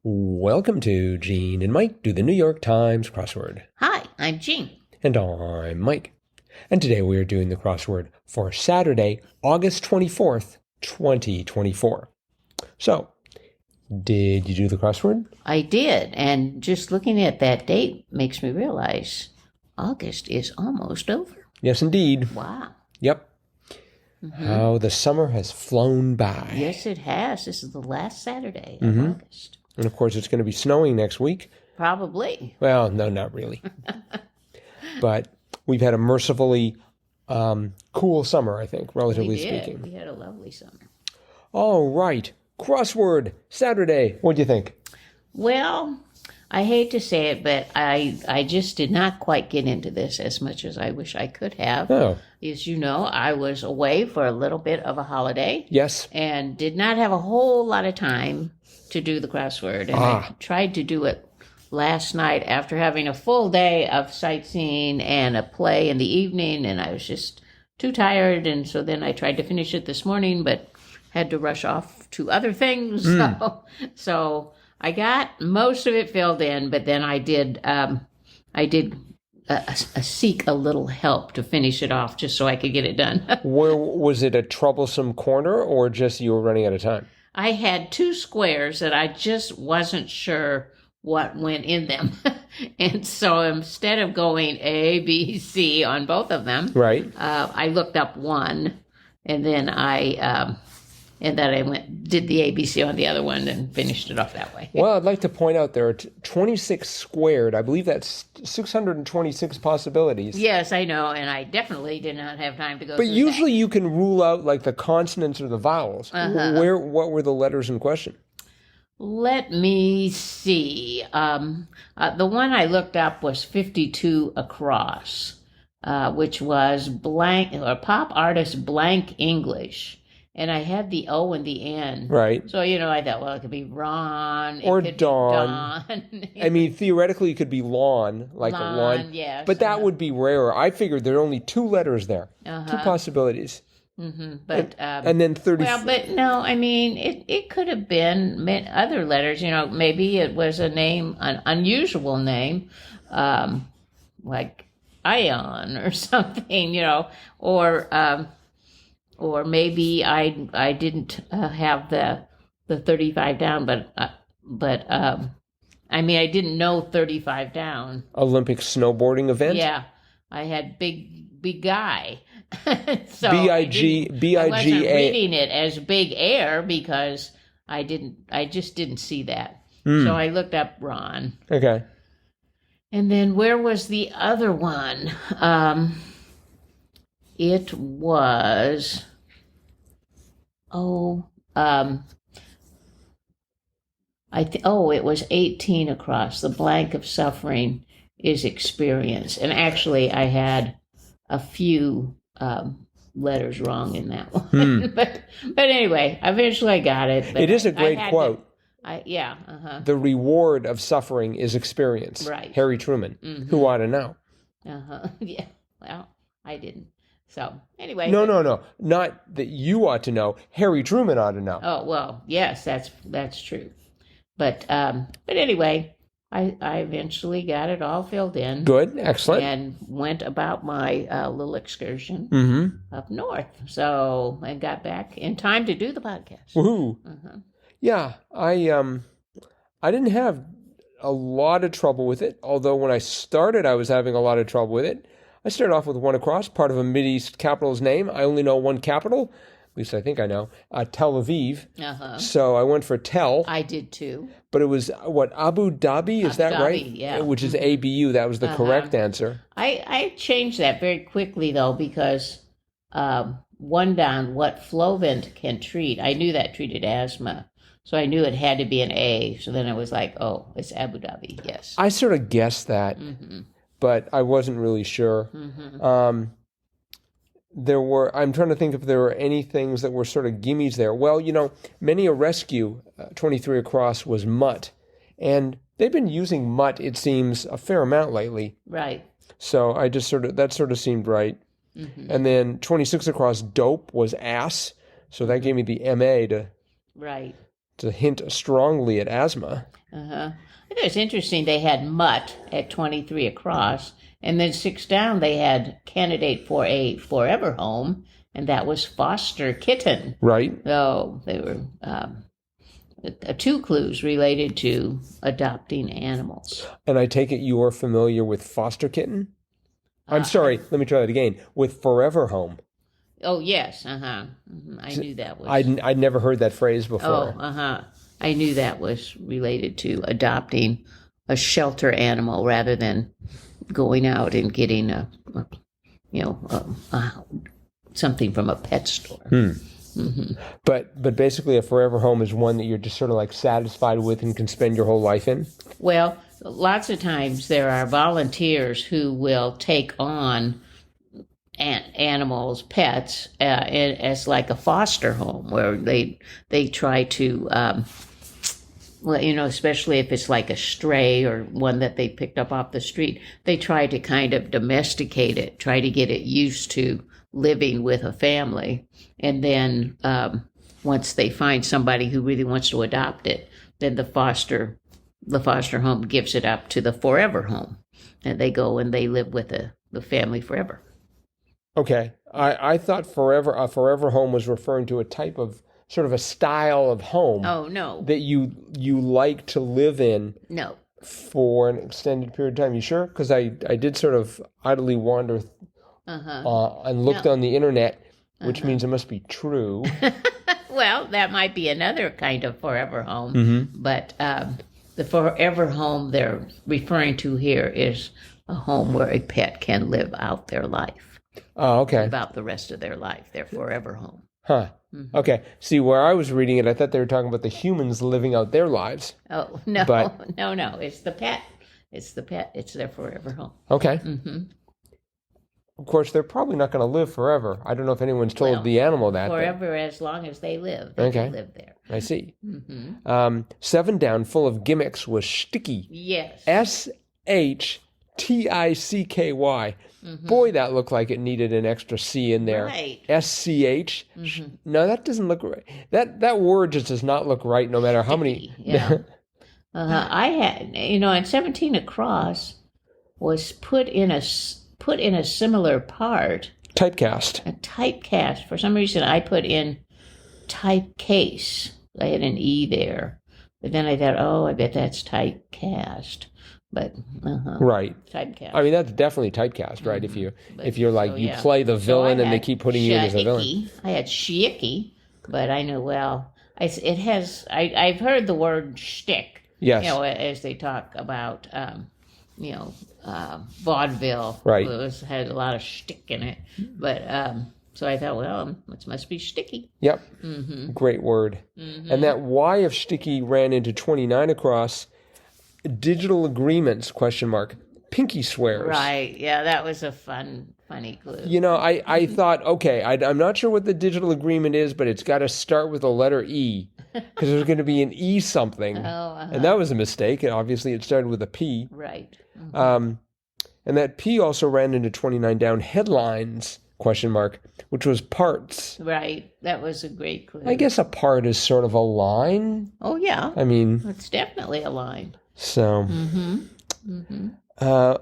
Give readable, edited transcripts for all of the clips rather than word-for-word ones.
Welcome to Gene and Mike do the New York Times crossword. Hi, I'm Jean. And I'm Mike. And today we are doing the crossword for Saturday, August 24th, 2024. So, did you do the crossword? I did, and just looking at that date makes me realize August is almost over. Yes, indeed. Wow. Yep. How the summer has flown by. Yes, it has. This is the last Saturday of August. And of course, it's going to be snowing next week. Probably. Well, no, not really. But we've had a mercifully cool summer, I think, relatively speaking. We had a lovely summer. All right. Crossword Saturday. What do you think? Well, I hate to say it, but I just did not quite get into this as much as I wish I could have. Oh. As you know, I was away for a little bit of a holiday. Yes. And did not have a whole lot of time to do the crossword. And I tried to do it last night after having a full day of sightseeing and a play in the evening, and I was just too tired. And so then I tried to finish it this morning, but had to rush off to other things. So I got most of it filled in, but then I did seek a little help to finish it off just so I could get it done. Was it a troublesome corner or just you were running out of time? I had two squares that I just wasn't sure what went in them. And so instead of going A, B, C on both of them, right. I looked up one, and then I did the ABC on the other one and finished it off that way. Well, I'd like to point out there are 26 squared. I believe that's 626 possibilities. Yes, I know, and I definitely did not have time to go through But usually you can rule out like the consonants or the vowels. What were the letters in question? Let me see. The one I looked up was 52 across, which was blank or pop artist blank English. And I had the O in the end. Right. So, I thought, well, it could be Ron. Or it could Dawn. Be Dawn. I mean, theoretically, it could be lawn, like a lawn. Yes. But that would be rarer. I figured there are only two letters there. Two possibilities. But and then 30. Well, but no, I mean, it could have been other letters. Maybe it was a name, an unusual name, like Ion or something, or maybe I didn't have the 35 down, but I mean, I didn't know 35 down. Olympic snowboarding event? Yeah, I had big guy. So B-I-G-A. I wasn't reading it as big air because I just didn't see that. So I looked up Ron. Okay. And then where was the other one? It was, it was 18 across. The blank of suffering is experience. And actually, I had a few letters wrong in that one. But anyway, eventually I got it. It is a great quote. The reward of suffering is experience. Right. Harry Truman. Who ought to know? Yeah. Well, I didn't. So anyway. No. Not that you ought to know. Harry Truman ought to know. Oh, well, yes, that's true. But anyway, I eventually got it all filled in. Good, excellent. And went about my little excursion up north. So I got back in time to do the podcast. Woohoo! Yeah, I didn't have a lot of trouble with it. Although when I started, I was having a lot of trouble with it. I started off with one across, part of a Mideast capital's name. I only know one capital. At least I think I know, Tel Aviv. So I went for Tel. I did too. But it was, Abu Dhabi? Is that right? Yeah. Which is ABU. That was the correct answer. I changed that very quickly, though, because one down, what Flovent can treat, I knew that treated asthma. So I knew it had to be an A. So then I was like, oh, it's Abu Dhabi, yes. I sort of guessed that, but I wasn't really sure. I'm trying to think if there were any things that were sort of gimmies there. Well, many a rescue, 23 across, was mutt. And they've been using mutt, it seems, a fair amount lately. Right. So I just that sort of seemed right. And then 26 across, dope, was ass. So that gave me the MA to to hint strongly at asthma. Uh-huh. I think it's interesting they had mutt at 23 across, and then 6 down they had candidate for a forever home, and that was foster kitten. Right. So they were 2 clues related to adopting animals. And I take it you are familiar with foster kitten? I'm sorry, let me try that again. With forever home. Oh, yes, I knew that was... I'd never heard that phrase before. I knew that was related to adopting a shelter animal rather than going out and getting something from a pet store. But basically a forever home is one that you're just sort of like satisfied with and can spend your whole life in? Well, lots of times there are volunteers who will take on animals, pets, as like a foster home where they try to, especially if it's like a stray or one that they picked up off the street, they try to kind of domesticate it, try to get it used to living with a family. And then once they find somebody who really wants to adopt it, then the foster home gives it up to the forever home. And they go and they live with the family forever. Okay. I thought a forever home was referring to a type of sort of a style of home. Oh, no. That you like to live in. No. For an extended period of time. You sure? Because I did sort of idly wander and looked on the internet, which means it must be true. Well, that might be another kind of forever home. But the forever home they're referring to here is a home where a pet can live out their life. Oh, okay. About the rest of their life, their forever home. Huh. Okay. See, where I was reading it, I thought they were talking about the humans living out their lives. Oh, no. But, no. It's the pet. It's the pet. It's their forever home. Okay. Of course, they're probably not going to live forever. I don't know if anyone's told the animal that. Forever, as long as they live. They can live there. I see. 7 down, full of gimmicks, was Sticky. Yes. SHTICKY. Boy, that looked like it needed an extra C in there. Right. SCH. No, that doesn't look right. That word just does not look right no matter how many. Yeah. I had, and 17 across was put in a similar part. Typecast. A typecast. For some reason, I put in typecase. I had an E there. But then I thought, I bet that's typecast. But right, typecast. I mean, that's definitely typecast, right? If you're like you play the villain and they keep putting you in as a villain. I had shicky, but I knew it has. I've heard the word shtick. Yes. As they talk about vaudeville. Right. It had a lot of shtick in it, but so I thought, it must be sticky. Yep. Great word. And that Y of sticky ran into 29 across. Digital agreements, ? Pinky swears. Right. Yeah, that was a funny clue. I thought, okay, I'm not sure what the digital agreement is, but it's got to start with the letter E because there's going to be an E something. And that was a mistake. And obviously, it started with a P. Right. And that P also ran into 29 down, headlines, ? Which was parts. Right. That was a great clue. I guess a part is sort of a line. Oh, yeah. I mean, it's definitely a line. So, there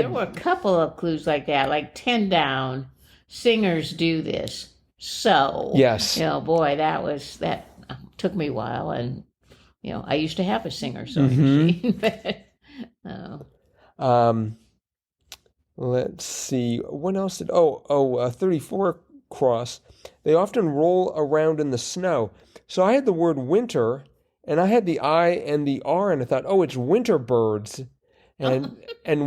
were a couple of clues like that, like 10 down. Singers do this. So, yes, boy, that took me a while, and I used to have a singer sewing machine. Let's see, what else did? 34 cross. They often roll around in the snow. So I had the word winter. And I had the I and the R, and I thought, it's winter birds. And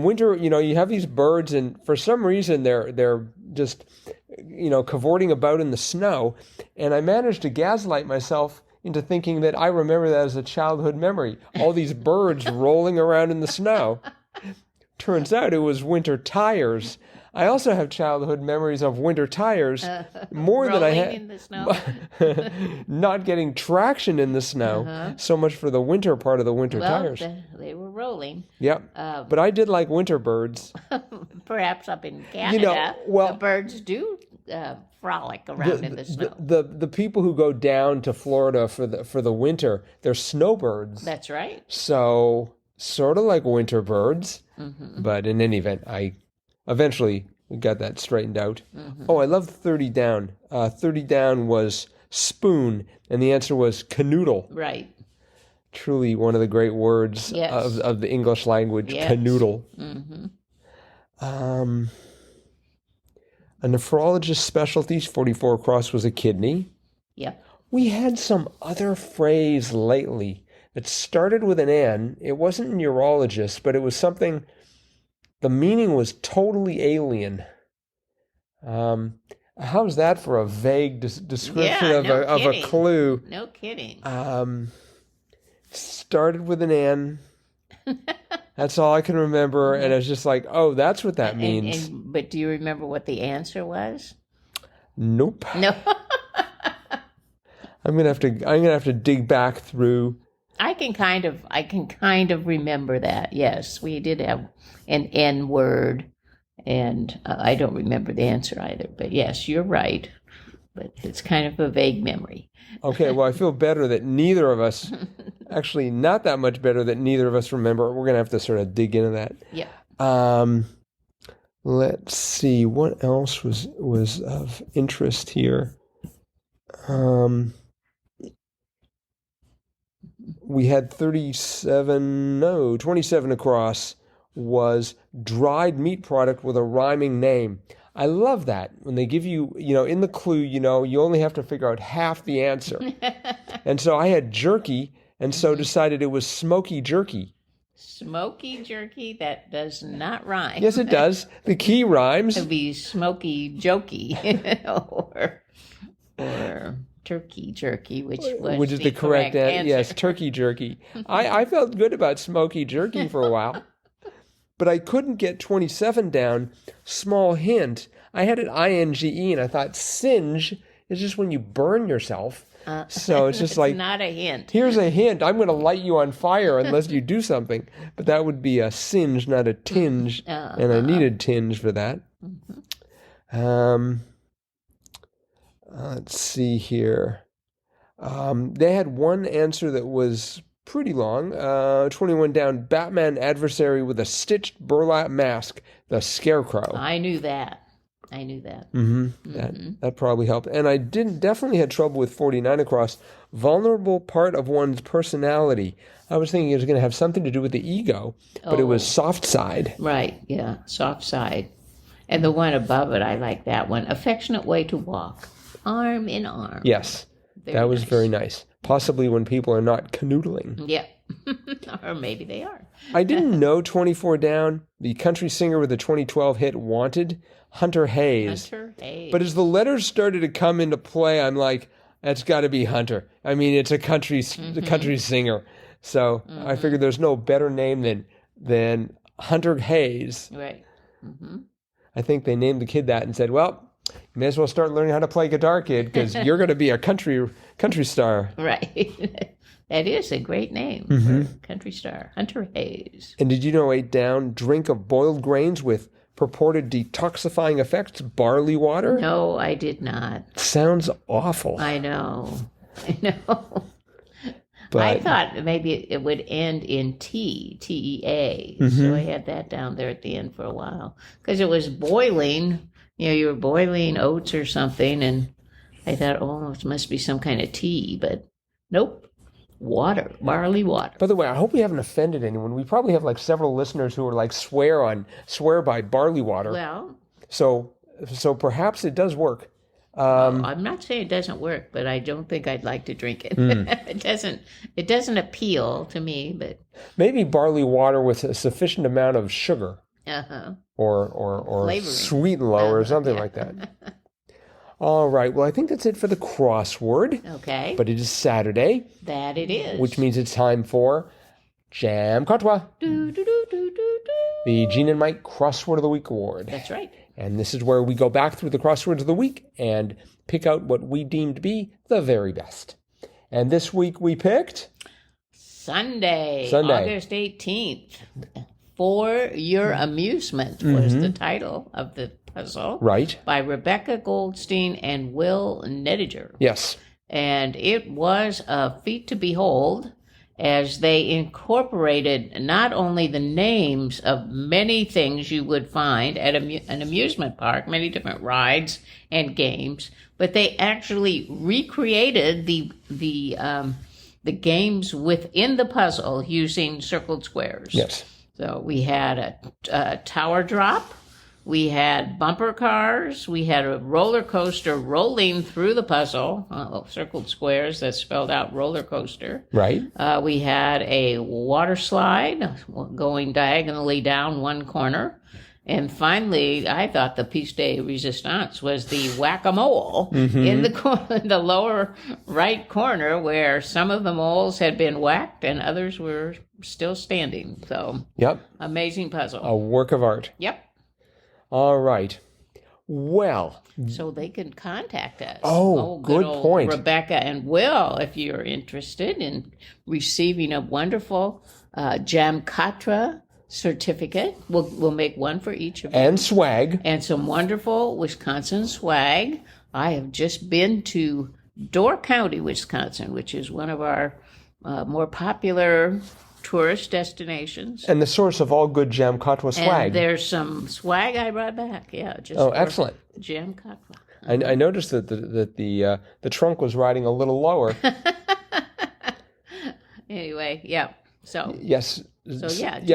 winter, you have these birds, and for some reason they're just, cavorting about in the snow. And I managed to gaslight myself into thinking that I remember that as a childhood memory. All these birds rolling around in the snow. Turns out it was winter tires. I also have childhood memories of winter tires, more than I had. In the snow. Not getting traction in the snow. So much for the winter part of the winter tires. They were rolling. Yep. But I did like winter birds. Perhaps up in Canada, the birds do frolic around in the snow. The people who go down to Florida for the winter, they're snowbirds. That's right. So sort of like winter birds, but in any event, I eventually got that straightened out. Oh, I love 30 down. 30 down was spoon, and the answer was canoodle. Right. Truly one of the great words Yes. of the English language, Yes. canoodle. A nephrologist's specialty, 44 across, was a kidney. Yep. We had some other phrase lately that started with an N. It wasn't neurologist, but it was something, the meaning was totally alien. How's that for a vague description of a clue? No kidding. Started with an N. That's all I can remember, and it's just like, oh, that's what that means. But do you remember what the answer was? Nope. No. I'm gonna have to dig back through. I can kind of remember that. Yes, we did have an N word, and I don't remember the answer either. But yes, you're right. But it's kind of a vague memory. Okay, well, I feel better that neither of us, actually not that much better that neither of us remember. We're going to have to sort of dig into that. Yeah. Let's see, what else was of interest here? We had 27 across was dried meat product with a rhyming name. I love that. When they give you, in the clue, you only have to figure out half the answer. And so I had jerky, and so decided it was smoky jerky. Smoky jerky? That does not rhyme. Yes, it does. The key rhymes. It would be smoky jokey or turkey jerky, which is the correct answer. Yes, turkey jerky. I felt good about smoky jerky for a while. But I couldn't get 27 down. Small hint. I had an INGE, and I thought singe is just when you burn yourself. So it's just like, not a hint. Here's a hint. I'm going to light you on fire unless you do something. But that would be a singe, not a tinge. And I needed tinge for that. Let's see here. They had one answer that was pretty long. 21 down. Batman adversary with a stitched burlap mask. The Scarecrow. I knew that. That probably helped. And I definitely had trouble with 49 across. Vulnerable part of one's personality. I was thinking it was going to have something to do with the ego, but it was soft side. Right, yeah, soft side. And the one above it, I like that one. Affectionate way to walk, arm in arm. Yes, that was very nice. Possibly when people are not canoodling. Yeah, or maybe they are. I didn't know 24 down. The country singer with the 2012 hit Wanted, Hunter Hayes. Hunter Hayes. But as the letters started to come into play, I'm like, that's got to be Hunter. I mean, it's a country singer. So I figured there's no better name than Hunter Hayes. Right. I think they named the kid that and said, well, you may as well start learning how to play guitar, kid, because you're going to be a country star. Right. That is a great name for country star, Hunter Hayes. And did you know 8 down, drink of boiled grains with purported detoxifying effects, barley water? No, I did not. Sounds awful. I know. But I thought maybe it would end in T, T-E-A. So I had that down there at the end for a while. Because it was boiling. You were boiling oats or something, and I thought, oh, it must be some kind of tea. But nope. Water, barley water. By the way, I hope we haven't offended anyone. We probably have several listeners who are swear by barley water. Well, so perhaps it does work. I'm not saying it doesn't work, but I don't think I'd like to drink it. It doesn't appeal to me, but maybe barley water with a sufficient amount of sugar, or flavoring, sweet and low, or something like that. All right. Well, I think that's it for the crossword. Okay. But it is Saturday. That it is. Which means it's time for Jam Katwa. The Gene and Mike Crossword of the Week Award. That's right. And this is where we go back through the crosswords of the week and pick out what we deem to be the very best. And this week we picked Sunday. August 18th. For Your Amusement was the title of the puzzle. Right. By Rebecca Goldstein and Will Nediger. Yes. And it was a feat to behold, as they incorporated not only the names of many things you would find at an amusement park, many different rides and games, but they actually recreated the games within the puzzle using circled squares. Yes. So we had a tower drop. We had bumper cars. We had a roller coaster rolling through the puzzle, circled squares that spelled out roller coaster. Right. We had a water slide going diagonally down one corner. And finally, I thought the piece de resistance was the whack-a-mole in the lower right corner, where some of the moles had been whacked and others were still standing. So, yep. Amazing puzzle. A work of art. Yep. All right. Well. So they can contact us. Good point. Rebecca and Will, if you're interested in receiving a wonderful Jamkatra certificate. We'll make one for each of you. And swag. And some wonderful Wisconsin swag. I have just been to Door County, Wisconsin, which is one of our more popular tourist destinations. And the source of all good Jamkatra swag. And there's some swag I brought back. Yeah. Excellent. Jamkatra. I noticed that the trunk was riding a little lower. Anyway, yeah. So yes. So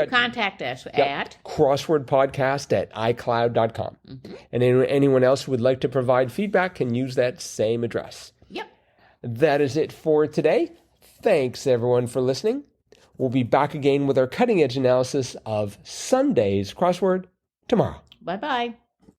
contact us at crosswordpodcast@icloud.com. And anyone else who would like to provide feedback can use that same address. Yep. That is it for today. Thanks everyone for listening. We'll be back again with our cutting edge analysis of Sunday's crossword tomorrow. Bye-bye.